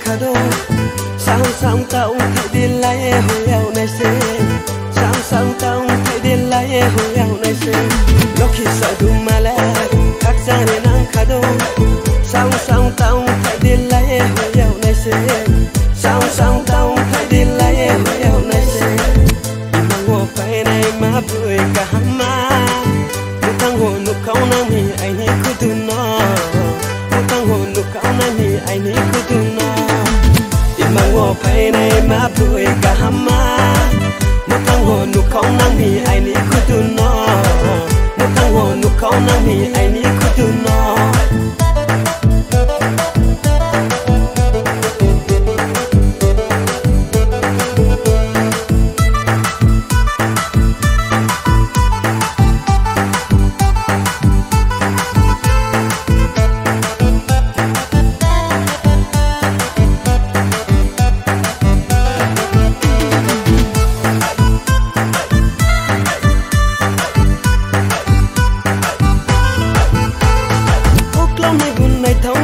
khá đô sang sang tao thấy đi lại hồi eo này xe sang sang tao thấy đi lại hồi eo này xe lúc khi sợ đùm mà lẽ các gia nên ăn khá đô sang sang tao thấy đi lại hồi eo này xe sang sang tao thấy đi lại hồi eo này xe mà ngô phải này mà vui cả mà một thằng hồ nụ câu năng thì anh ấy cứ từ nó một thằng hồ nụ câu năng thì anh ấy cứ từ nó mà ngô phải này mà vui cả mà một thằng hồ nụ câu năng thì anh ấy cứ từ nó một thằng hồ nụ câu năng thì anh ấy cứ từ nó thấu